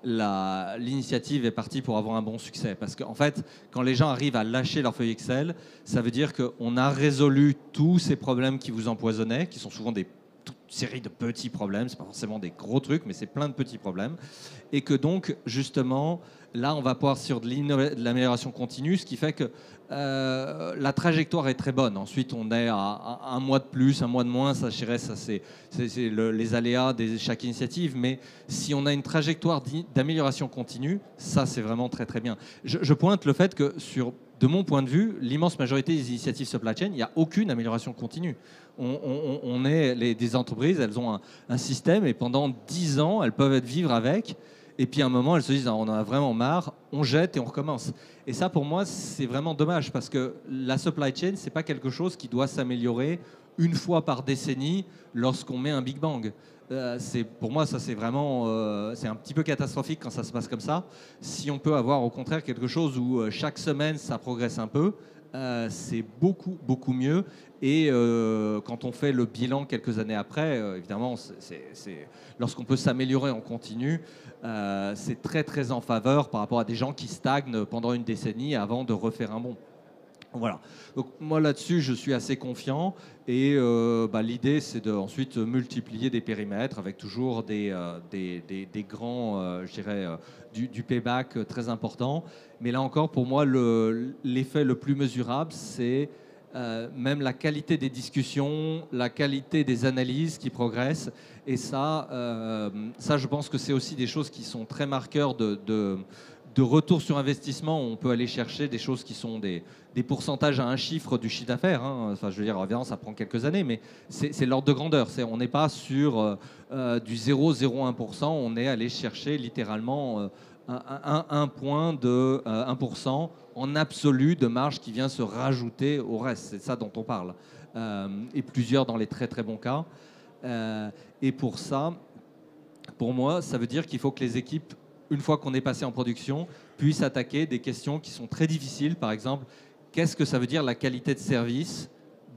l'initiative est partie pour avoir un bon succès. Parce qu'en fait, quand les gens arrivent à lâcher leur feuille Excel, ça veut dire qu'on a résolu tous ces problèmes qui vous empoisonnaient, qui sont souvent toute série de petits problèmes, c'est pas forcément des gros trucs, mais c'est plein de petits problèmes. Et que donc, justement, là, on va pouvoir sur de l'amélioration continue, ce qui fait que la trajectoire est très bonne. Ensuite, on est à 1 mois de plus, 1 mois de moins, ça, je dirais, ça c'est les aléas de chaque initiative. Mais si on a une trajectoire d'amélioration continue, ça, c'est vraiment très, très bien. Je pointe le fait que, de mon point de vue, l'immense majorité des initiatives supply chain, il n'y a aucune amélioration continue. Des entreprises, elles ont un système et pendant 10 ans, elles peuvent vivre avec. Et puis à un moment, elles se disent, on en a vraiment marre, on jette et on recommence. Et ça, pour moi, c'est vraiment dommage parce que la supply chain, c'est pas quelque chose qui doit s'améliorer une fois par décennie lorsqu'on met un Big Bang. Pour moi, ça, c'est vraiment c'est un petit peu catastrophique quand ça se passe comme ça. Si on peut avoir au contraire quelque chose où chaque semaine, ça progresse un peu, c'est beaucoup, beaucoup mieux. Et quand on fait le bilan quelques années après, évidemment, lorsqu'on peut s'améliorer en continu, c'est très, très en faveur par rapport à des gens qui stagnent pendant une décennie avant de refaire un bond. Voilà. Donc moi là-dessus, je suis assez confiant et l'idée, c'est ensuite multiplier des périmètres avec toujours des grands, je dirais, du payback très important. Mais là encore, pour moi, l'effet le plus mesurable, c'est même la qualité des discussions, la qualité des analyses qui progressent. Et ça, je pense que c'est aussi des choses qui sont très marqueurs de retour sur investissement. On peut aller chercher des choses qui sont des pourcentages à un chiffre du chiffre d'affaires. Hein. Enfin, je veux dire, évidemment, ça prend quelques années, mais c'est l'ordre de grandeur. On n'est pas sur du 0,01%. On est allé chercher littéralement un point de 1% en absolu de marge qui vient se rajouter au reste. C'est ça dont on parle. Et plusieurs dans les très très bons cas. Et pour ça, pour moi, ça veut dire qu'il faut que les équipes, une fois qu'on est passé en production, puissent attaquer des questions qui sont très difficiles. Par exemple, qu'est-ce que ça veut dire la qualité de service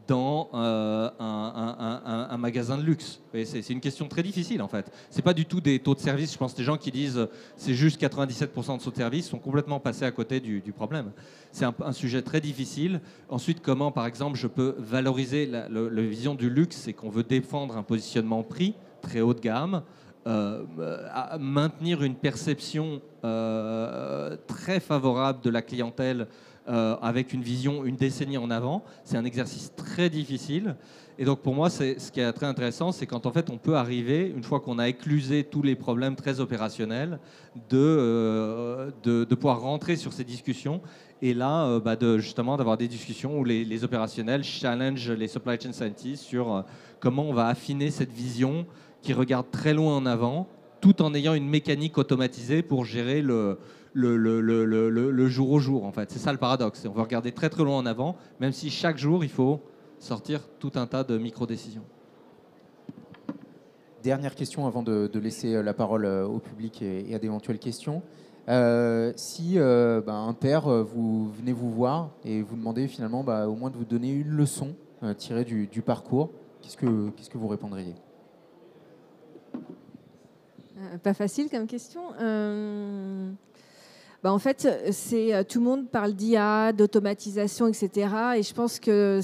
dans un magasin de luxe? C'est une question très difficile en fait. C'est pas du tout des taux de service. Je pense que les gens qui disent c'est juste 97% de taux de service sont complètement passés à côté du problème. C'est un sujet très difficile. Ensuite, comment par exemple je peux valoriser la vision du luxe, c'est qu'on veut défendre un positionnement prix très haut de gamme, à maintenir une perception très favorable de la clientèle avec une vision une décennie en avant. C'est un exercice très difficile. Et donc pour moi, ce qui est très intéressant, c'est quand en fait on peut arriver, une fois qu'on a éclusé tous les problèmes très opérationnels, de pouvoir rentrer sur ces discussions et là, justement d'avoir des discussions où les opérationnels challenge les supply chain scientists sur comment on va affiner cette vision qui regarde très loin en avant, tout en ayant une mécanique automatisée pour gérer le jour au jour, en fait. C'est ça le paradoxe. On veut regarder très très loin en avant, même si chaque jour, il faut sortir tout un tas de micro-décisions. Dernière question avant de laisser la parole au public et à d'éventuelles questions. Si un père venez vous voir et vous demandez finalement au moins de vous donner une leçon tirée du parcours, qu'est-ce que vous répondriez? Pas facile comme question. En fait, tout le monde parle d'IA, d'automatisation, etc. Et je pense que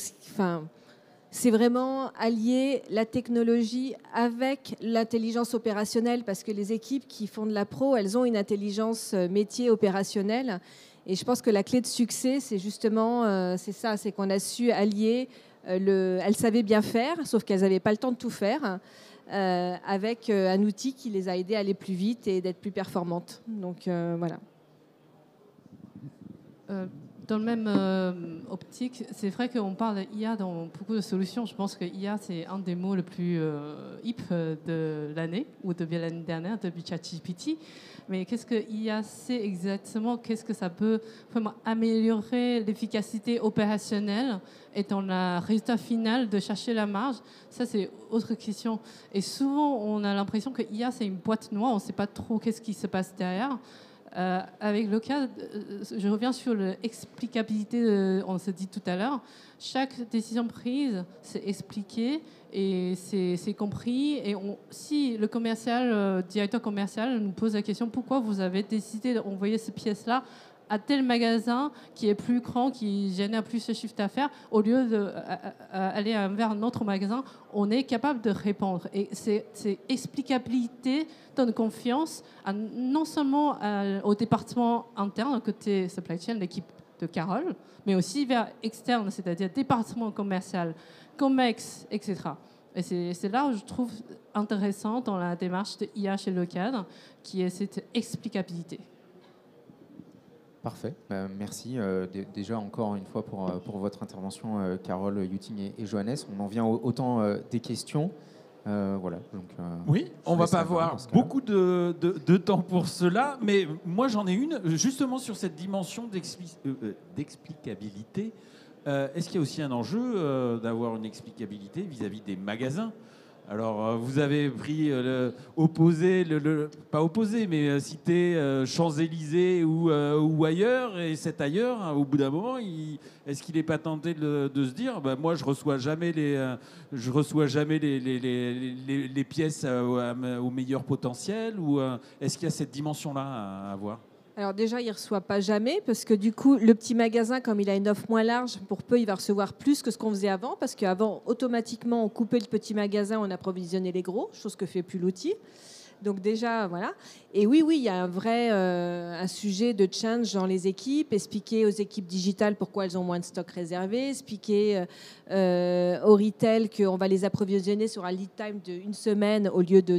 c'est vraiment allier la technologie avec l'intelligence opérationnelle, parce que les équipes qui font de la pro, elles ont une intelligence métier opérationnelle. Et je pense que la clé de succès, c'est justement c'est qu'on a su allier. Elles savaient bien faire, sauf qu'elles n'avaient pas le temps de tout faire. Avec un outil qui les a aidées à aller plus vite et d'être plus performantes. Donc voilà. Dans le même optique, c'est vrai qu'on parle d'IA dans beaucoup de solutions. Je pense que IA, c'est un des mots les plus hip de l'année, ou depuis l'année dernière, depuis ChatGPT. Mais qu'est-ce que IA c'est exactement? Qu'est-ce que ça peut vraiment améliorer l'efficacité opérationnelle et dans le résultat final de chercher la marge? Ça, c'est autre question. Et souvent, on a l'impression que IA, c'est une boîte noire. On ne sait pas trop qu'est-ce qui se passe derrière. Avec le cas, je reviens sur l'explicabilité, on s'est dit tout à l'heure, chaque décision prise, c'est expliqué et c'est compris. Et si le directeur commercial nous pose la question, pourquoi vous avez décidé d'envoyer ces pièces-là à tel magasin qui est plus grand, qui génère plus de chiffre d'affaires, au lieu d'aller vers un autre magasin, on est capable de répondre. Et c'est explicabilité donne confiance non seulement au département interne, côté supply chain, l'équipe de Carole, mais aussi vers externe, c'est-à-dire département commercial, COMEX, etc. Et c'est là où je trouve intéressant dans la démarche de IA chez Locad, qui est cette explicabilité. Parfait. Merci déjà encore une fois pour votre intervention, Carole, Yuting et Johannes. On en vient au temps des questions. Voilà. Donc, oui, on ne va pas avoir beaucoup de temps pour cela, mais moi j'en ai une justement sur cette dimension d'explicabilité. Est-ce qu'il y a aussi un enjeu d'avoir une explicabilité vis-à-vis des magasins? Alors, vous avez pris pas opposé, mais cité Champs-Élysées ou ailleurs, et cet ailleurs, hein, au bout d'un moment, est-ce qu'il n'est pas tenté de se dire, moi, je reçois jamais les pièces au meilleur potentiel, ou est-ce qu'il y a cette dimension-là à avoir? Alors déjà, il ne reçoit pas jamais, parce que du coup, le petit magasin, comme il a une offre moins large, pour peu, il va recevoir plus que ce qu'on faisait avant, parce qu'avant, automatiquement, on coupait le petit magasin, on approvisionnait les gros, chose que fait plus l'outil. Donc déjà, voilà. Et oui, il y a un sujet de change dans les équipes, expliquer aux équipes digitales pourquoi elles ont moins de stock réservé, expliquer au retail qu'on va les approvisionner sur un lead time d'une semaine au lieu de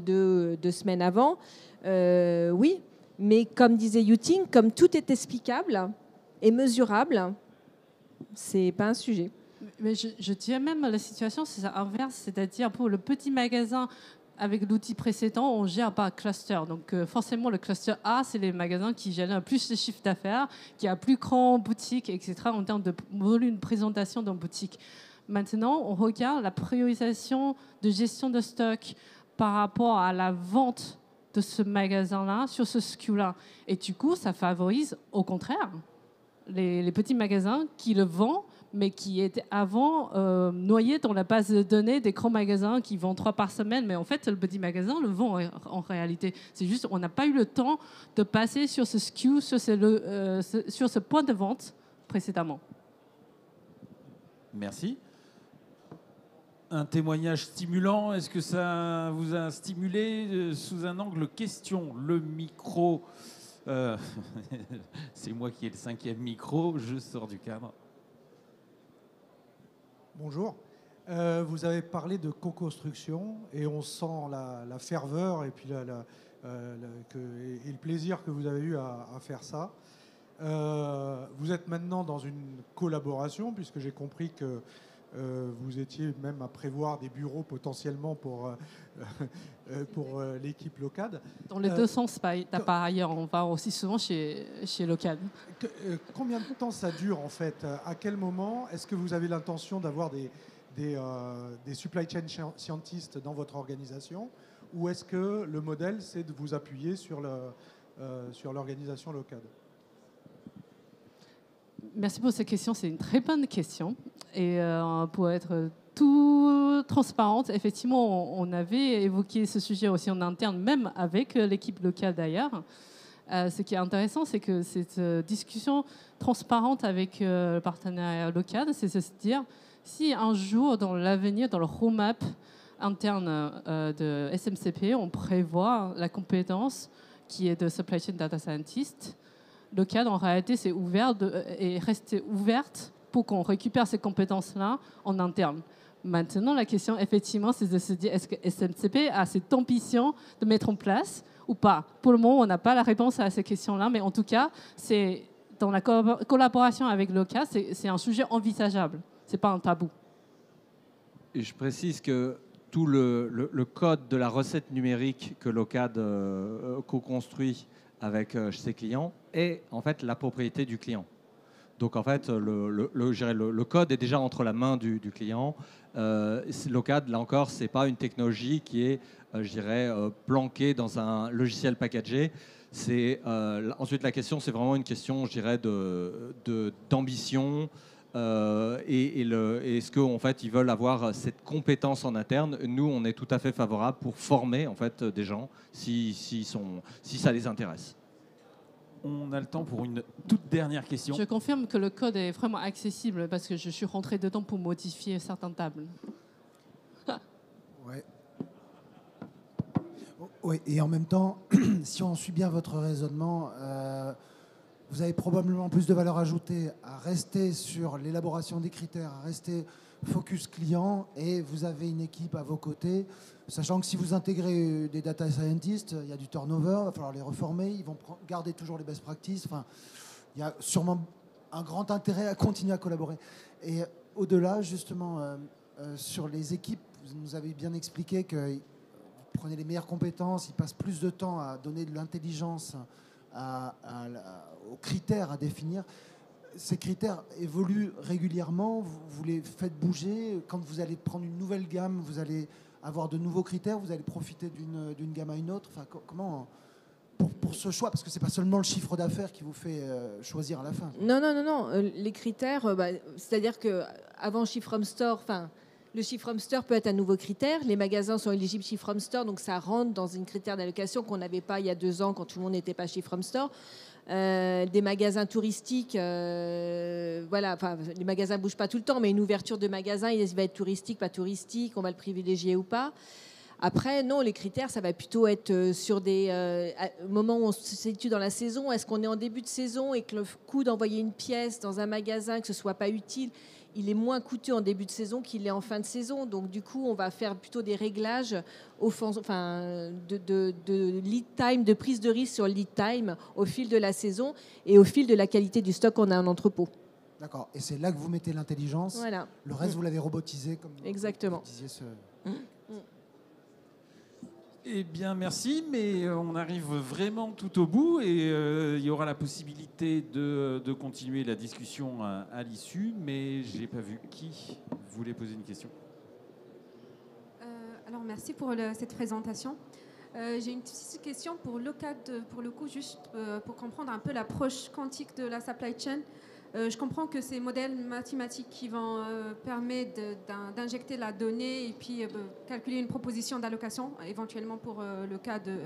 deux semaines avant. Oui. Mais comme disait Yuting, comme tout est explicable et mesurable, c'est pas un sujet. Mais je dirais même la situation, c'est inverse, c'est-à-dire pour le petit magasin, avec l'outil précédent, on gère par cluster. Donc forcément, le cluster A, c'est les magasins qui génèrent plus de chiffre d'affaires, qui a plus grand boutique, etc., en termes de volume de présentation dans boutique. Maintenant, on regarde la priorisation de gestion de stock par rapport à la vente de ce magasin-là sur ce SKU-là. Et du coup, ça favorise, au contraire, les petits magasins qui le vendent, mais qui étaient avant noyés dans la base de données des grands magasins qui vendent 3 par semaine. Mais en fait, le petit magasin le vend en réalité. C'est juste on n'a pas eu le temps de passer sur ce SKU, sur ce point de vente précédemment. Merci. Un témoignage stimulant, est-ce que ça vous a stimulé sous un angle question? Le micro, c'est moi qui ai le 5e micro, je sors du cadre. Bonjour. Vous avez parlé de co-construction et on sent la ferveur et puis et le plaisir que vous avez eu à faire ça. Vous êtes maintenant dans une collaboration puisque j'ai compris que vous étiez même à prévoir des bureaux potentiellement pour l'équipe Locad. Dans les deux sens, par ailleurs, on va aussi souvent chez Locad. Combien de temps ça dure en fait? À quel moment est-ce que vous avez l'intention d'avoir des supply chain scientists dans votre organisation? Ou est-ce que le modèle, c'est de vous appuyer sur l'organisation Locad? Merci pour cette question, c'est une très bonne question. Et pour être tout transparente, effectivement, on avait évoqué ce sujet aussi en interne, même avec l'équipe locale d'ailleurs. Ce qui est intéressant, c'est que cette discussion transparente avec le partenariat local, c'est de se dire, si un jour, dans l'avenir, dans le roadmap interne de SMCP, on prévoit la compétence qui est de Supply Chain Data Scientist, Locad, en réalité, c'est ouvert et rester ouverte pour qu'on récupère ces compétences-là en interne. Maintenant, la question, effectivement, c'est de se dire, est-ce que SMCP a cette ambition de mettre en place ou pas? Pour le moment, on n'a pas la réponse à ces questions-là, mais en tout cas, c'est dans la collaboration avec Locad, c'est un sujet envisageable. Ce n'est pas un tabou. Et je précise que tout le code de la recette numérique que Locad co-construit avec ses clients est en fait la propriété du client. Donc en fait, le code est déjà entre la main du client. Locad, là encore, ce n'est pas une technologie qui est, planquée dans un logiciel packagé. Ensuite, la question, c'est vraiment une question, je dirais, d'ambition. Est-ce qu'en fait, ils veulent avoir cette compétence en interne? Nous, on est tout à fait favorable pour former en fait, des gens si ça les intéresse. On a le temps pour une toute dernière question. Je confirme que le code est vraiment accessible parce que je suis rentré dedans pour modifier certaines tables. Ouais. Oui, et en même temps, si on suit bien votre raisonnement, vous avez probablement plus de valeur ajoutée à rester sur l'élaboration des critères, à rester focus client, et vous avez une équipe à vos côtés, sachant que si vous intégrez des data scientists, il y a du turnover, il va falloir les reformer, ils vont garder toujours les best practices. Enfin, il y a sûrement un grand intérêt à continuer à collaborer. Et au-delà, justement, sur les équipes, vous nous avez bien expliqué que vous prenez les meilleures compétences, ils passent plus de temps à donner de l'intelligence aux critères à définir. Ces critères évoluent régulièrement, vous les faites bouger. Quand vous allez prendre une nouvelle gamme, vous allez avoir de nouveaux critères, vous allez profiter d'une gamme à une autre. Enfin, comment pour ce choix, parce que c'est pas seulement le chiffre d'affaires qui vous fait choisir à la fin. Non. Les critères, c'est-à-dire que avant Ship from Store, le Ship from Store peut être un nouveau critère. Les magasins sont éligibles Ship from Store, donc ça rentre dans une critère d'allocation qu'on n'avait pas il y a 2 ans quand tout le monde n'était pas Ship from Store. Des magasins touristiques, les magasins ne bougent pas tout le temps, mais une ouverture de magasin, il va être touristique, pas touristique, on va le privilégier ou pas. Après, non, les critères, ça va plutôt être sur des moments où on se situe dans la saison. Est-ce qu'on est en début de saison et que le coût d'envoyer une pièce dans un magasin, que ce ne soit pas utile, il est moins coûteux en début de saison qu'il est en fin de saison. Donc, du coup, on va faire plutôt des réglages de lead time, de prise de risque sur lead time au fil de la saison et au fil de la qualité du stock qu'on a en entrepôt. D'accord. Et c'est là que vous mettez l'intelligence. Voilà. Le reste, vous l'avez robotisé. Comme exactement. Vous disiez Eh bien, merci, mais on arrive vraiment tout au bout et il y aura la possibilité de continuer la discussion à l'issue, mais je n'ai pas vu qui voulait poser une question. Alors, merci pour cette présentation. J'ai une petite question pour Locad, pour le coup, juste pour comprendre un peu l'approche quantique de la supply chain. Je comprends que ces modèles mathématiques qui vont permettre d'injecter la donnée et puis calculer une proposition d'allocation, éventuellement pour le cas de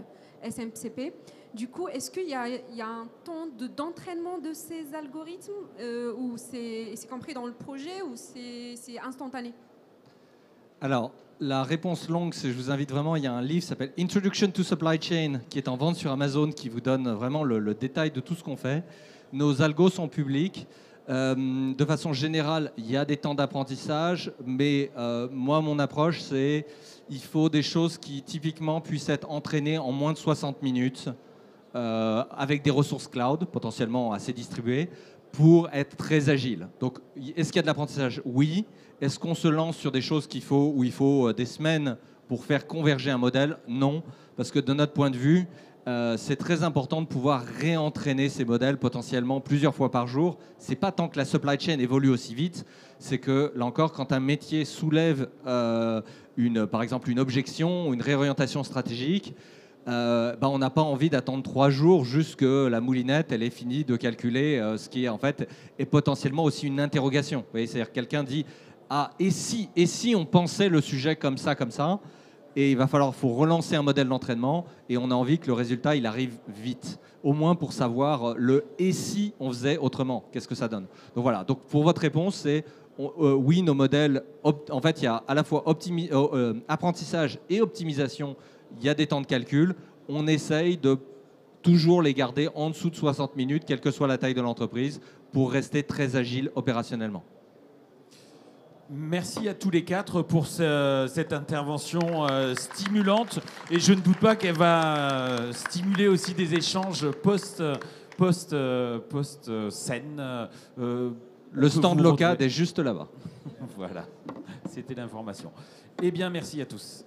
SMCP. Du coup, est-ce qu'il y a un temps d'entraînement de ces algorithmes ou c'est compris dans le projet ou c'est instantané? Alors, la réponse longue, c'est je vous invite vraiment, il y a un livre qui s'appelle Introduction to Supply Chain qui est en vente sur Amazon qui vous donne vraiment le détail de tout ce qu'on fait. Nos algos sont publics. De façon générale, il y a des temps d'apprentissage, mais moi, mon approche, c'est il faut des choses qui typiquement puissent être entraînées en moins de 60 minutes avec des ressources cloud, potentiellement assez distribuées, pour être très agile. Donc, est-ce qu'il y a de l'apprentissage? Oui. Est-ce qu'on se lance sur des choses où il faut des semaines pour faire converger un modèle? Non. Parce que de notre point de vue, c'est très important de pouvoir réentraîner ces modèles potentiellement plusieurs fois par jour. Ce n'est pas tant que la supply chain évolue aussi vite, c'est que, là encore, quand un métier soulève par exemple une objection ou une réorientation stratégique, on n'a pas envie d'attendre 3 jours jusque la moulinette elle ait fini de calculer ce qui est en fait est potentiellement aussi une interrogation. Vous voyez, c'est-à-dire quelqu'un dit « Ah, et si on pensait le sujet comme ça ?» Et il faut relancer un modèle d'entraînement et on a envie que le résultat il arrive vite, au moins pour savoir le « et si on faisait autrement ?» Qu'est-ce que ça donne? Donc voilà, donc pour votre réponse, c'est oui, nos modèles, en fait, il y a à la fois apprentissage et optimisation, il y a des temps de calcul. On essaye de toujours les garder en dessous de 60 minutes, quelle que soit la taille de l'entreprise, pour rester très agile opérationnellement. Merci à tous les 4 pour cette intervention stimulante et je ne doute pas qu'elle va stimuler aussi des échanges post-scène. Le stand Locad est juste là-bas. Voilà, c'était l'information. Eh bien, merci à tous.